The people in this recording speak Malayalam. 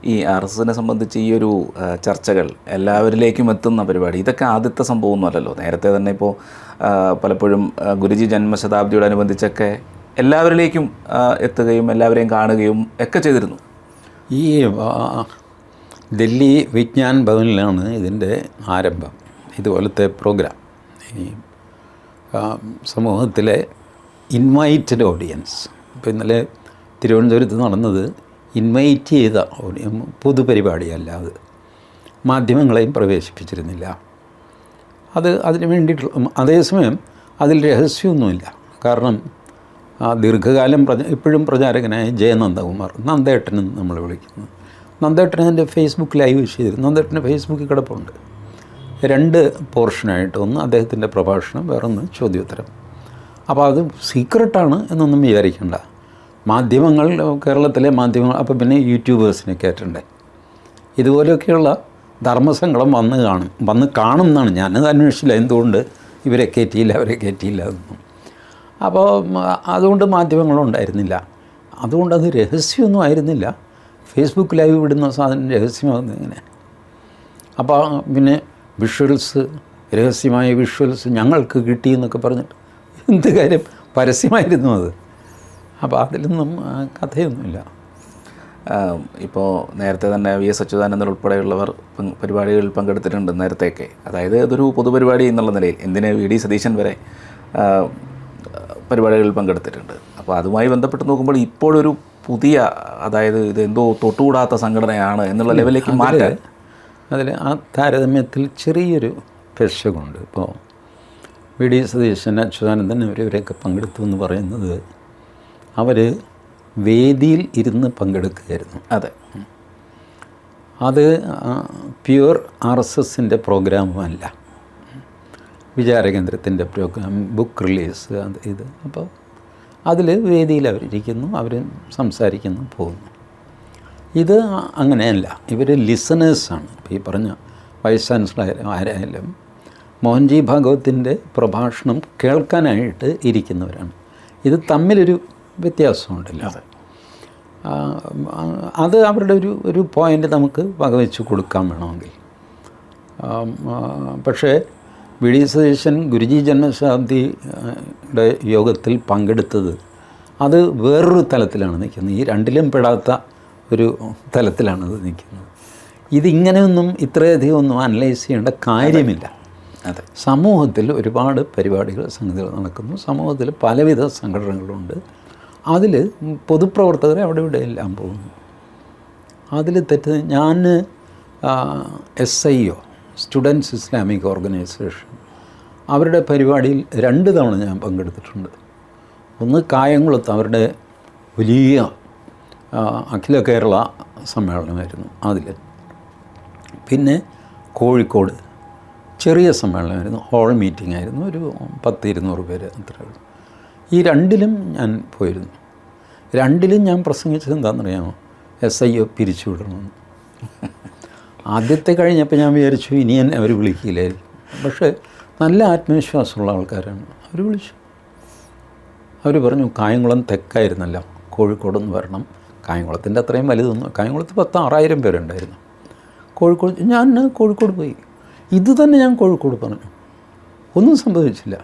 ഈ RSSനെ സംബന്ധിച്ച് ഈ ഒരു ചർച്ചകൾ എല്ലാവരിലേക്കും എത്തുന്ന പരിപാടി, ഇതൊക്കെ ആദ്യത്തെ സംഭവമൊന്നുമല്ലല്ലോ. നേരത്തെ തന്നെ ഇപ്പോൾ പലപ്പോഴും ഗുരുജി ജന്മശതാബ്ദിയോടനുബന്ധിച്ചൊക്കെ എല്ലാവരിലേക്കും എത്തുകയും എല്ലാവരെയും കാണുകയും ഒക്കെ ചെയ്തിരുന്നു. ഈ ദില്ലി വിജ്ഞാൻ ഭവനിലാണ് ഇതിൻ്റെ ആരംഭം, ഇതുപോലത്തെ പ്രോഗ്രാം. ഈ സമൂഹത്തിലെ ഇൻവൈറ്റഡ് ഓഡിയൻസ്, ഇപ്പോൾ ഇന്നലെ തിരുവനന്തപുരത്ത് നടന്നത് ഇൻവൈറ്റ് ചെയ്ത പൊതുപരിപാടിയല്ല, അത് മാധ്യമങ്ങളെയും പ്രവേശിപ്പിച്ചിരുന്നില്ല. അതിന് വേണ്ടിയിട്ടുള്ള, അതേസമയം അതിൽ രഹസ്യമൊന്നുമില്ല. കാരണം ദീർഘകാലം ഇപ്പോഴും പ്രചാരകനായ ജയനന്ദകുമാർ, നന്ദേട്ടനെന്ന് നമ്മൾ വിളിക്കുന്നു, നന്ദേട്ടൻ എൻ്റെ ഫേസ്ബുക്ക് ലൈവ് ചെയ്തിരുന്നു. നന്ദേട്ടൻ്റെ ഫേസ്ബുക്കിൽ കിടപ്പുണ്ട് 2 പോർഷനായിട്ട്, ഒന്ന് അദ്ദേഹത്തിൻ്റെ പ്രഭാഷണം, വേറൊന്ന് ചോദ്യോത്തരം. അപ്പോൾ അത് സീക്രട്ടാണ് എന്നൊന്നും വിചാരിക്കേണ്ട. മാധ്യമങ്ങൾ, കേരളത്തിലെ മാധ്യമങ്ങൾ, അപ്പോൾ പിന്നെ യൂട്യൂബേഴ്സിനെ കയറ്റണ്ടേ. ഇതുപോലെയൊക്കെയുള്ള ധർമ്മസങ്കടം വന്ന് കാണും എന്നാണ്. ഞാനത് അന്വേഷിച്ചില്ല എന്തുകൊണ്ട് ഇവരെ കയറ്റിയില്ല അവരെ കയറ്റിയില്ല എന്നൊന്നും. അപ്പോൾ അതുകൊണ്ട് മാധ്യമങ്ങളുണ്ടായിരുന്നില്ല. അതുകൊണ്ട് അത് രഹസ്യമൊന്നും ആയിരുന്നില്ല. ഫേസ്ബുക്ക് ലൈവ് വിടുന്ന സാധനം രഹസ്യമാകുന്നത് എങ്ങനെ? അപ്പോൾ പിന്നെ വിഷ്വൽസ്, രഹസ്യമായ വിഷ്വൽസ് ഞങ്ങൾക്ക് കിട്ടി എന്നൊക്കെ പറഞ്ഞിട്ട് എന്ത് കാര്യം, പരസ്യമായിരുന്നു അത്. അപ്പോൾ അതിലൊന്നും കഥയൊന്നുമില്ല. ഇപ്പോൾ നേരത്തെ തന്നെ VS അച്യുതാനന്ദൻ ഉൾപ്പെടെയുള്ളവർ പരിപാടികളിൽ പങ്കെടുത്തിട്ടുണ്ട് നേരത്തെയൊക്കെ. അതായത് ഇതൊരു പൊതുപരിപാടി എന്നുള്ള നിലയിൽ എന്തിന് VD സതീശൻ വരെ പരിപാടികളിൽ പങ്കെടുത്തിട്ടുണ്ട്. അപ്പോൾ അതുമായി ബന്ധപ്പെട്ട് നോക്കുമ്പോൾ ഇപ്പോഴൊരു പുതിയ, അതായത് ഇതെന്തോ തൊട്ടുകൂടാത്ത സംഘടനയാണ് എന്നുള്ള ലെവലിലേക്ക് മാറ്റാൻ അതിൽ ആ താരതമ്യത്തിൽ ചെറിയൊരു പെശകുണ്ട്. ഇപ്പോൾ VD സതീശൻ, അച്യുതാനന്ദൻ ഇവരൊക്കെ പങ്കെടുത്തു എന്ന് പറയുന്നത് അവർ വേദിയിൽ ഇരുന്ന് പങ്കെടുക്കുകയായിരുന്നു. അതെ, അത് പ്യുവർ RSSൻ്റെ പ്രോഗ്രാമല്ല, വിചാരകേന്ദ്രത്തിൻ്റെ പ്രോഗ്രാം, ബുക്ക് റിലീസ്, ഇത്. അപ്പോൾ അതിൽ വേദിയിൽ അവരിയ്ക്കുന്നു, അവർ സംസാരിക്കുന്നു, പോകുന്നു. ഇത് അങ്ങനെയല്ല, ഇവർ ലിസണേഴ്സാണ്. ഇപ്പോൾ ഈ പറഞ്ഞ വൈസ് ചാൻസലർ ആരായാലും മോഹൻജി ഭാഗവത്തിൻ്റെ പ്രഭാഷണം കേൾക്കാനായിട്ട് ഇരിക്കുന്നവരാണ്. ഇത് തമ്മിലൊരു വ്യത്യാസമുണ്ടല്ലോ. അത് അവരുടെ ഒരു പോയിൻ്റ് നമുക്ക് വകവെച്ച് കൊടുക്കാൻ വേണമെങ്കിൽ. പക്ഷേ VD സതീശൻ ഗുരുജി ജന്മശതാബ്ദിയുടെ യോഗത്തിൽ പങ്കെടുത്തത് അത് വേറൊരു തലത്തിലാണ് നിൽക്കുന്നത്. ഈ രണ്ടിലും പെടാത്ത ഒരു തലത്തിലാണത് നിൽക്കുന്നത്. ഇതിങ്ങനെയൊന്നും ഇത്രയധികം ഒന്നും അനലൈസ് ചെയ്യേണ്ട കാര്യമില്ല. അതെ, സമൂഹത്തിൽ ഒരുപാട് പരിപാടികൾ, സംഗതികൾ നടക്കുന്നു. സമൂഹത്തിൽ പലവിധ സംഘടനകളുണ്ട്. അതിൽ പൊതുപ്രവർത്തകരെ അവിടെ ഇവിടെ എല്ലാം പോകുന്നു. അതിൽ തെറ്റ്. ഞാൻ SIO, സ്റ്റുഡൻസ് ഇസ്ലാമിക് ഓർഗനൈസേഷൻ, അവരുടെ പരിപാടിയിൽ 2 തവണ ഞാൻ പങ്കെടുത്തിട്ടുണ്ട്. ഒന്ന് കായംകുളത്ത് അവരുടെ വലിയ അഖില കേരള സമ്മേളനമായിരുന്നു അതിൽ. പിന്നെ കോഴിക്കോട് ചെറിയ സമ്മേളനമായിരുന്നു, ഹാൾ മീറ്റിംഗ് ആയിരുന്നു, ഒരു 10-200 പേര് അത്രയുള്ളൂ. ഈ 2ലും ഞാൻ പോയിരുന്നു. 2ലും ഞാൻ പ്രസംഗിച്ചത് എന്താണെന്നറിയാമോ? SIO പിരിച്ചുവിടണമെന്ന്. ആദ്യത്തെ കഴിഞ്ഞപ്പോൾ ഞാൻ വിചാരിച്ചു ഇനി എന്നെ അവർ വിളിക്കില്ലായിരിക്കും. പക്ഷേ നല്ല ആത്മവിശ്വാസമുള്ള ആൾക്കാരാണ്. അവർ വിളിച്ചു. അവർ പറഞ്ഞു കായംകുളം തെക്കായിരുന്നല്ലോ, കോഴിക്കോടൊന്ന് വരണം. കായംകുളത്തിൻ്റെ അത്രയും വലുതൊന്നും, കായംകുളത്ത് 10,000-6,000 പേരുണ്ടായിരുന്നു. ഞാൻ കോഴിക്കോട് പോയി. ഇത് തന്നെ ഞാൻ കോഴിക്കോട് പറഞ്ഞു, ഒന്നും സംഭവിച്ചില്ല.